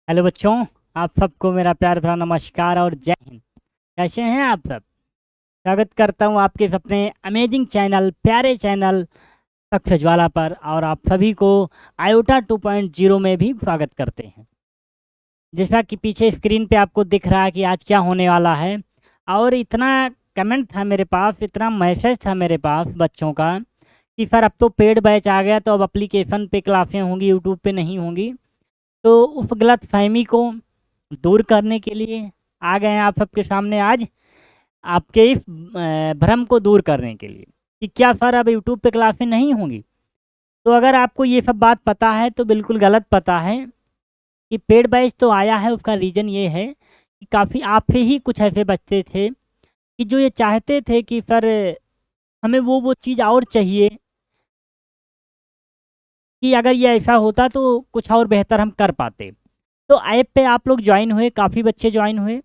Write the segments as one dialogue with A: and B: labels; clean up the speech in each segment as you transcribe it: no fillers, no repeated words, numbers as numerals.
A: Hello बच्चों। आप सबको मेरा प्यार भरा नमस्कार और जय हिंद। कैसे हैं आप सब? स्वागत करता हूं आपके अपने अमेजिंग चैनल, प्यारे चैनल सक्सेस ज्वाला पर, और आप सभी को आयोटा 2.0 में भी स्वागत करते हैं। जैसा कि पीछे स्क्रीन पे आपको दिख रहा है कि आज क्या होने वाला है, और इतना कमेंट था मेरे पास, इतना मैसेज था मेरे पास बच्चों का कि सर अब तो पेड बैच आ गया, तो अब एप्लीकेशन पे क्लासें होंगी, यूट्यूब पे नहीं होंगी। तो उस गलत फहमी को दूर करने के लिए आ गए हैं आप सबके सामने आज, आपके इस भ्रम को दूर करने के लिए कि क्या सर अब यूट्यूब पे क्लासें नहीं होंगी। तो अगर आपको ये सब बात पता है तो बिल्कुल गलत पता है। कि पेड बैच तो आया है, उसका रीज़न ये है कि काफ़ी आप से ही कुछ ऐसे बच्चे थे कि जो ये चाहते थे कि सर हमें वो चीज़ और चाहिए, कि अगर ये ऐसा होता तो कुछ और बेहतर हम कर पाते। तो ऐप पे आप लोग ज्वाइन हुए, काफ़ी बच्चे ज्वाइन हुए,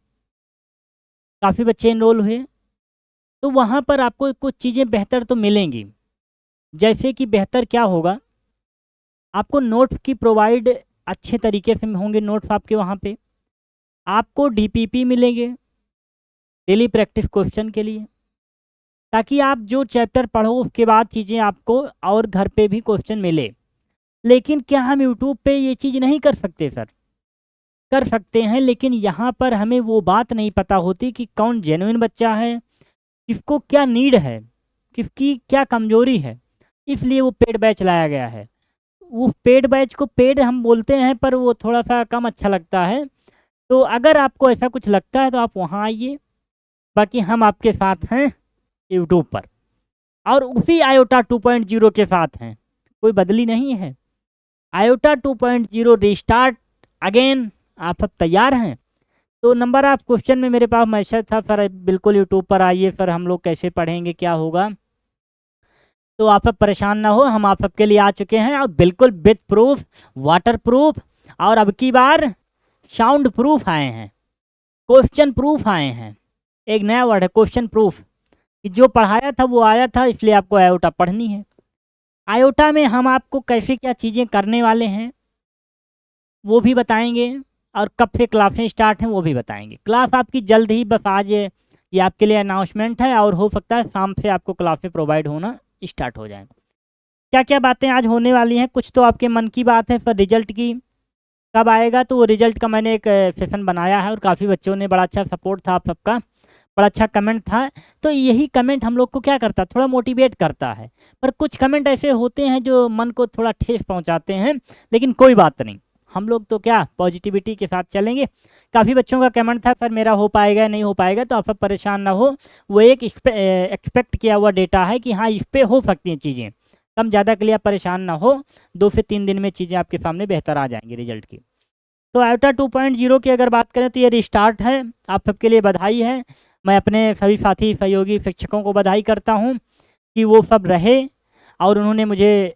A: काफ़ी बच्चे इनरोल हुए। तो वहाँ पर आपको कुछ चीज़ें बेहतर तो मिलेंगी। जैसे कि बेहतर क्या होगा, आपको नोट्स की प्रोवाइड अच्छे तरीके से होंगे। नोट्स आपके वहाँ पे आपको डीपीपी मिलेंगे डेली प्रैक्टिस क्वेश्चन के लिए, ताकि आप जो चैप्टर पढ़ो उसके बाद चीज़ें आपको और घर पे भी क्वेश्चन मिले। लेकिन क्या हम यूट्यूब पे ये चीज़ नहीं कर सकते सर? कर सकते हैं, लेकिन यहाँ पर हमें वो बात नहीं पता होती कि कौन जेन्युइन बच्चा है, किसको क्या नीड है, किसकी क्या कमजोरी है। इसलिए वो पेड बैच लाया गया है। वो पेड बैच को पेड हम बोलते हैं, पर वो थोड़ा सा कम अच्छा लगता है। तो अगर आपको ऐसा कुछ लगता है तो आप वहाँ आइए। बाकी हम आपके साथ हैं यूट्यूब पर, और उसी आयोटा 2.0 के साथ हैं, कोई बदली नहीं है। Iota 2.0 restart again. आप सब तैयार हैं? तो नंबर ऑफ क्वेश्चन में मेरे पास मैसेज था, सर बिल्कुल यूट्यूब पर आइए, सर हम लोग कैसे पढ़ेंगे, क्या होगा। तो आप सब परेशान ना हो, हम आप सबके लिए आ चुके हैं, और बिल्कुल विथ प्रूफ, वाटर प्रूफ, और अब की बार साउंड प्रूफ आए हैं, क्वेश्चन प्रूफ आए हैं। एक नया वर्ड है क्वेश्चन प्रूफ, कि जो पढ़ाया था वो आया था, इसलिए आपको आयोटा पढ़नी है। आयोटा में हम आपको कैसे क्या चीज़ें करने वाले हैं वो भी बताएंगे, और कब से क्लासें स्टार्ट हैं वो भी बताएंगे। क्लास आपकी जल्द ही, बस आज ये आपके लिए अनाउंसमेंट है, और हो सकता है शाम से आपको क्लासें प्रोवाइड होना स्टार्ट हो जाए। क्या क्या बातें आज होने वाली हैं, कुछ तो आपके मन की बात है। सर रिजल्ट की कब आएगा, तो वो रिजल्ट का मैंने एक सेशन बनाया है, और काफ़ी बच्चों ने, बड़ा अच्छा सपोर्ट था आप सबका, बड़ा अच्छा कमेंट था। तो यही कमेंट हम लोग को क्या करता है, थोड़ा मोटिवेट करता है। पर कुछ कमेंट ऐसे होते हैं जो मन को थोड़ा ठेस पहुंचाते हैं, लेकिन कोई बात नहीं, हम लोग तो क्या पॉजिटिविटी के साथ चलेंगे। काफ़ी बच्चों का कमेंट था, सर मेरा हो पाएगा नहीं हो पाएगा, तो आप सब परेशान ना हो। वो एक एक्सपेक्ट किया हुआ डेटा है कि हाँ इस पर हो सकती हैं चीज़ें, कम ज़्यादा के लिए आप परेशान ना हो। 2 से 3 दिन में चीज़ें आपके सामने बेहतर आ जाएंगी रिजल्ट की। तो आयोटा 2.0 की अगर बात करें तो ये रिस्टार्ट है, आप सबके लिए बधाई है। मैं अपने सभी साथी सहयोगी शिक्षकों को बधाई करता हूँ कि वो सब रहे, और उन्होंने मुझे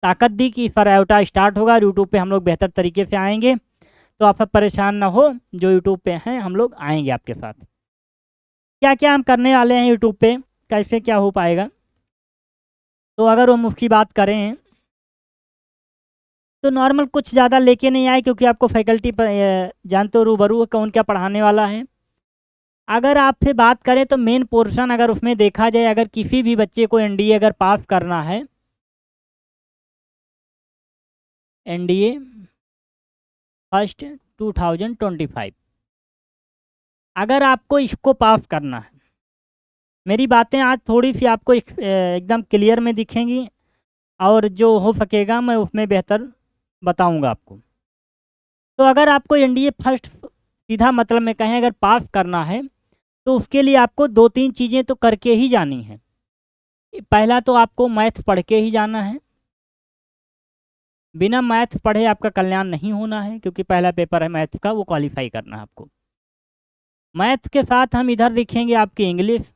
A: ताकत दी कि सर आयोटा स्टार्ट होगा, यूट्यूब पे हम लोग बेहतर तरीके से आएंगे। तो आप सब परेशान ना हो, जो यूट्यूब पे हैं हम लोग आएंगे आपके साथ। क्या क्या हम करने वाले हैं यूट्यूब पे, कैसे क्या हो पाएगा। तो अगर हम उसकी बात करें तो नॉर्मल कुछ ज़्यादा लेके नहीं आए, क्योंकि आपको फैकल्टी पर जानते हो रूबरू कौन क्या पढ़ाने वाला है। अगर आपसे बात करें तो मेन पोर्शन अगर उसमें देखा जाए, अगर किसी भी बच्चे को एनडीए अगर पास करना है, एनडीए फर्स्ट 2025, अगर आपको इसको पास करना है, मेरी बातें आज थोड़ी सी आपको एकदम क्लियर में दिखेंगी, और जो हो सकेगा मैं उसमें बेहतर बताऊंगा आपको। तो अगर आपको एनडीए फर्स्ट सीधा मतलब में कहें अगर पास करना है, तो उसके लिए आपको 2-3 चीज़ें तो करके ही जानी है। पहला तो आपको मैथ पढ़ के ही जाना है। बिना मैथ पढ़े आपका कल्याण नहीं होना है, क्योंकि पहला पेपर है मैथ का, वो क्वालिफाई करना है आपको। मैथ के साथ हम इधर लिखेंगे आपकी इंग्लिश,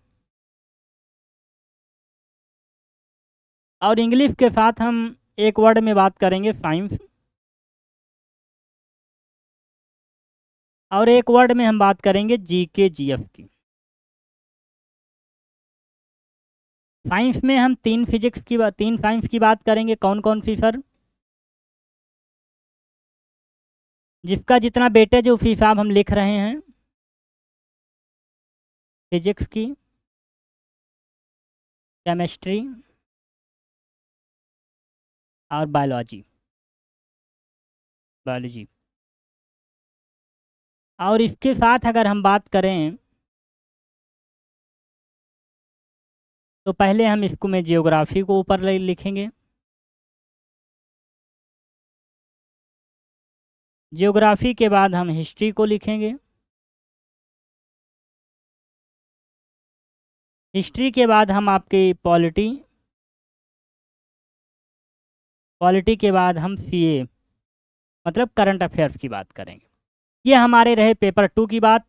A: और इंग्लिश के साथ हम एक वर्ड में बात करेंगे साइंस, और एक वर्ड में हम बात करेंगे जीके जीएफ की। साइंस में हम 3 साइंस की बात करेंगे, कौन कौन सी सर? जिसका जितना वेटेज उसी हिसाब हम लिख रहे हैं। फिजिक्स की, केमिस्ट्री और बायोलॉजी। और इसके साथ अगर हम बात करें तो पहले हम इसको में जियोग्राफी को ऊपर लिखेंगे। जियोग्राफी के बाद हम हिस्ट्री को लिखेंगे। हिस्ट्री के बाद हम आपके पॉलिटी के बाद हम सीए मतलब करंट अफेयर्स की बात करेंगे। ये हमारे रहे पेपर 2 की बात।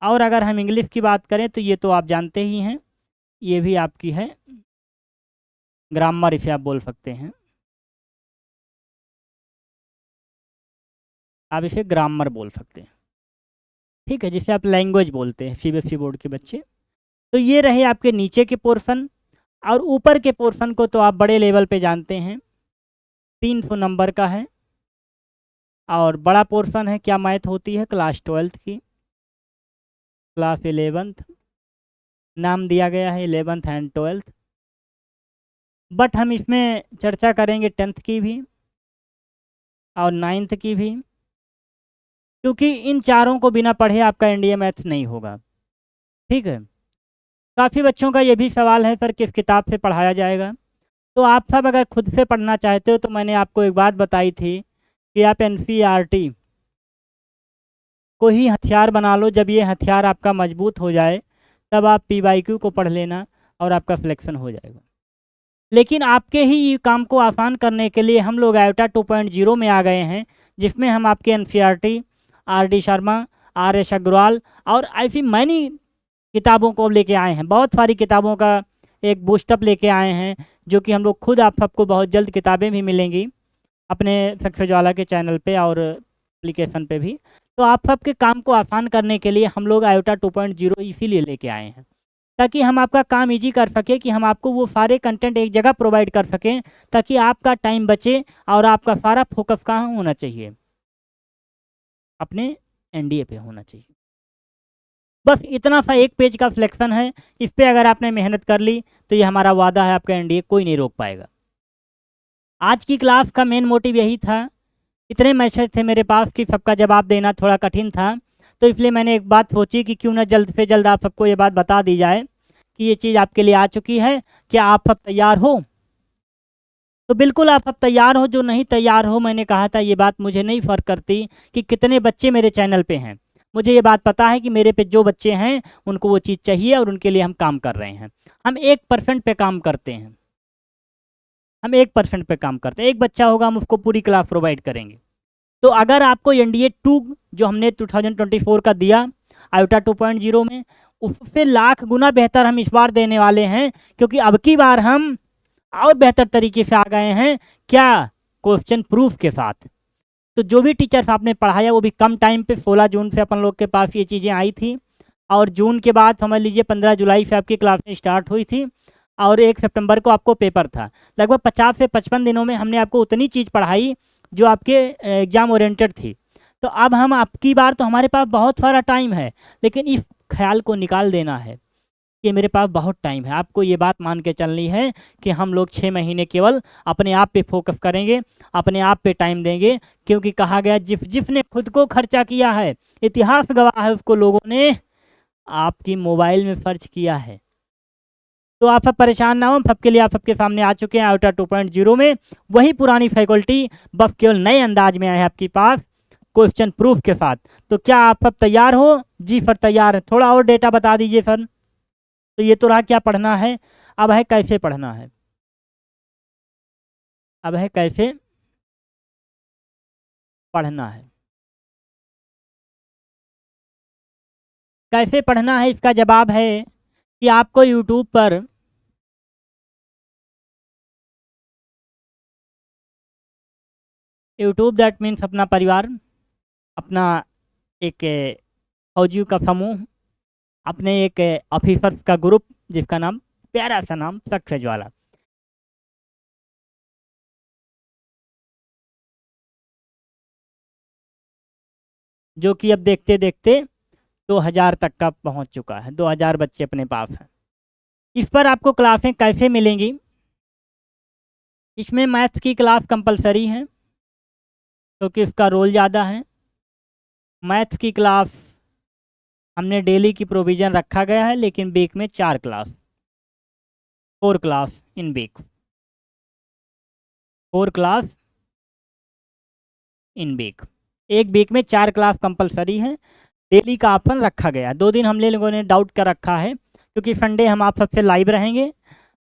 A: और अगर हम इंग्लिश की बात करें तो ये तो आप जानते ही हैं, ये भी आपकी है ग्रामर, इसे आप बोल सकते हैं, आप इसे ग्रामर बोल सकते हैं, ठीक है, जिसे आप लैंग्वेज बोलते हैं सीबीएसई बोर्ड के बच्चे। तो ये रहे आपके नीचे के पोर्शन। और ऊपर के पोर्शन को तो आप बड़े लेवल पे जानते हैं, 300 नंबर का है। और बड़ा पोर्शन है, क्या मैथ होती है, क्लास 12th की, क्लास 11th, नाम दिया गया है 11th एंड 12th। बट हम इसमें चर्चा करेंगे 10th की भी और 9th की भी, क्योंकि इन चारों को बिना पढ़े आपका इंडिया मैथ्स नहीं होगा, ठीक है। काफ़ी बच्चों का ये भी सवाल है, सर किस किताब से पढ़ाया जाएगा। तो आप सब अगर खुद से पढ़ना चाहते हो तो मैंने आपको एक बात बताई थी कि आप एनसीईआरटी को ही हथियार बना लो। जब ये हथियार आपका मजबूत हो जाए तब आप पीवाईक्यू को पढ़ लेना और आपका सिलेक्शन हो जाएगा। लेकिन आपके ही काम को आसान करने के लिए हम लोग आयोटा 2.0 में आ गए हैं, जिसमें हम आपके NCERT, R D. Sharma, R S. Agarwal और ऐसी मैनी किताबों को लेके आए हैं। बहुत सारी किताबों का एक बूस्टअप लेके आए हैं, जो कि हम लोग खुद, आप सबको बहुत जल्द किताबें भी मिलेंगी अपने सक्सेस ज्वाला के चैनल पे और एप्लीकेशन पे भी। तो आप सबके काम को आसान करने के लिए हम लोग आयोटा 2.0 इसीलिए लेके आए हैं, ताकि हम आपका काम इजी कर सकें, कि हम आपको वो सारे कंटेंट एक जगह प्रोवाइड कर सकें, ताकि आपका टाइम बचे और आपका सारा फोकस कहाँ होना चाहिए, अपने एनडीए पे होना चाहिए। बस इतना सा एक पेज का सिलेक्शन है, इस पर अगर आपने मेहनत कर ली तो ये हमारा वादा है, आपका एनडीए कोई नहीं रोक पाएगा। आज की क्लास का मेन मोटिव यही था। इतने मैसेज थे मेरे पास कि सबका जवाब देना थोड़ा कठिन था, तो इसलिए मैंने एक बात सोची कि क्यों ना जल्द से जल्द आप सबको ये बात बता दी जाए कि ये चीज़ आपके लिए आ चुकी है। क्या आप सब तैयार हो? तो बिल्कुल आप सब तैयार हो। जो नहीं तैयार हो, मैंने कहा था ये बात मुझे नहीं फ़र्क करती कि कितने बच्चे मेरे चैनल पे हैं। मुझे ये बात पता है कि मेरे पे जो बच्चे हैं उनको वो चीज़ चाहिए और उनके लिए हम काम कर रहे हैं। हम 1% पे काम करते हैं, हम 1% पे काम करते हैं। एक बच्चा होगा, हम उसको पूरी क्लास प्रोवाइड करेंगे। तो अगर आपको एनडीए 2 जो हमने 2024 का दिया आयोटा 2.0 में, उससे लाख गुना बेहतर हम इस बार देने वाले हैं, क्योंकि अब की बार हम और बेहतर तरीके से आ गए हैं। क्या? क्वेश्चन प्रूफ के साथ। तो जो भी टीचर्स आपने पढ़ाया वो भी कम टाइम पे, 16 जून से अपन लोग के पास ये चीज़ें आई थी, और जून के बाद समझ लीजिए 15 जुलाई से आपकी क्लासें स्टार्ट हुई थी, और 1 सितंबर को आपको पेपर था। लगभग 50 से 55 दिनों में हमने आपको उतनी चीज़ पढ़ाई जो आपके एग्ज़ाम ओरिएंटेड थी। तो अब हम आपकी बार, तो हमारे पास बहुत सारा टाइम है, लेकिन इस ख्याल को निकाल देना है कि मेरे पास बहुत टाइम है। आपको ये बात मान के चलनी है कि हम लोग 6 महीने केवल अपने आप पे फोकस करेंगे, अपने आप पे टाइम देंगे, क्योंकि कहा गया जिसने खुद को खर्चा किया है, इतिहास गवाह है, उसको लोगों ने आपकी मोबाइल में सर्च किया है। तो आप सब परेशान ना हो, सबके लिए आप सबके सामने आ चुके हैं आयोटा 2.0 में वही पुरानी फैकल्टी, बस केवल नए अंदाज में आए हैं आपके पास क्वेश्चन प्रूफ के साथ। तो क्या आप सब तैयार हो? जी सर तैयार है। थोड़ा और डेटा बता दीजिए सर। तो ये तो रहा क्या पढ़ना है, अब है कैसे पढ़ना है। अब है कैसे पढ़ना है। कैसे पढ़ना है, इसका जवाब है कि आपको यूट्यूब पर यूट्यूब दैट मीन्स अपना परिवार, अपना एक फौजियों का समूह, अपने एक ऑफिसर्स का ग्रुप, जिसका नाम प्यारा सा नाम सक्सेस ज्वाला। जो कि अब देखते देखते 2000 तक का पहुंच चुका है। 2000 बच्चे अपने पास हैं। इस पर आपको क्लासें कैसे मिलेंगी? इसमें मैथ्स की क्लास कंपलसरी है क्योंकि इसका रोल ज़्यादा है। मैथ्स की क्लास हमने डेली की प्रोविज़न रखा गया है, लेकिन वीक में 4 class, 4 class in week, 4 class in week. एक वीक में 4 क्लास कंपलसरी है। डेली का ऑप्शन रखा गया है। 2 दिन हम लोगों ने डाउट कर रखा है क्योंकि संडे हम आप सबसे लाइव रहेंगे,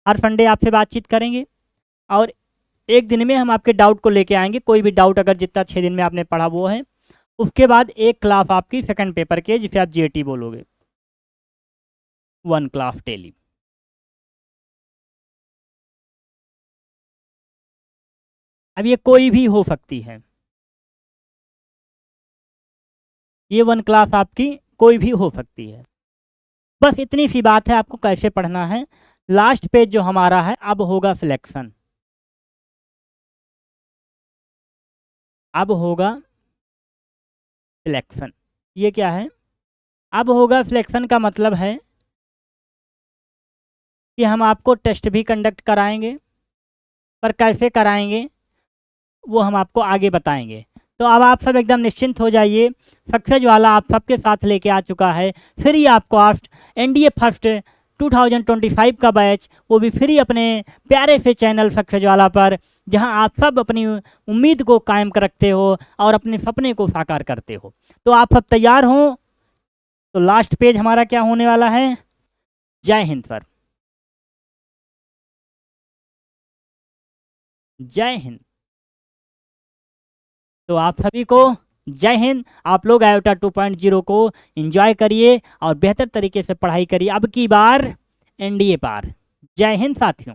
A: हर संडे आपसे बातचीत करेंगे और एक दिन में हम आपके डाउट को लेके आएंगे। कोई भी डाउट अगर जितना 6 दिन में आपने पढ़ा वो है। उसके बाद एक क्लास आपकी सेकंड पेपर के, जिसे आप जीएटी बोलोगे, 1 क्लास डेली। अब ये कोई भी हो सकती है, ये 1 क्लास आपकी कोई भी हो सकती है। बस इतनी सी बात है, आपको कैसे पढ़ना है। लास्ट पेज जो हमारा है अब होगा सिलेक्शन। अब होगा सिलेक्शन। ये क्या है? अब होगा सिलेक्शन का मतलब है कि हम आपको टेस्ट भी कंडक्ट कराएंगे, पर कैसे कराएंगे वो हम आपको आगे बताएंगे। तो अब आप सब एकदम निश्चिंत हो जाइए। सक्सेस वाला आप सबके साथ लेके आ चुका है free of cost NDA first 2025 का बैच, वो भी फ्री अपने प्यारे से चैनल सक्सेस वाला पर, जहां आप सब अपनी उम्मीद को कायम रखते हो और अपने सपने को साकार करते हो। तो आप सब तैयार हो? तो लास्ट पेज हमारा क्या होने वाला है? जय हिंद सर, जय हिंद। तो आप सभी को जय हिंद। आप लोग आयोटा 2.0 को एंजॉय करिए और बेहतर तरीके से पढ़ाई करिए। अब की बार एनडीए पार। जय हिंद साथियों।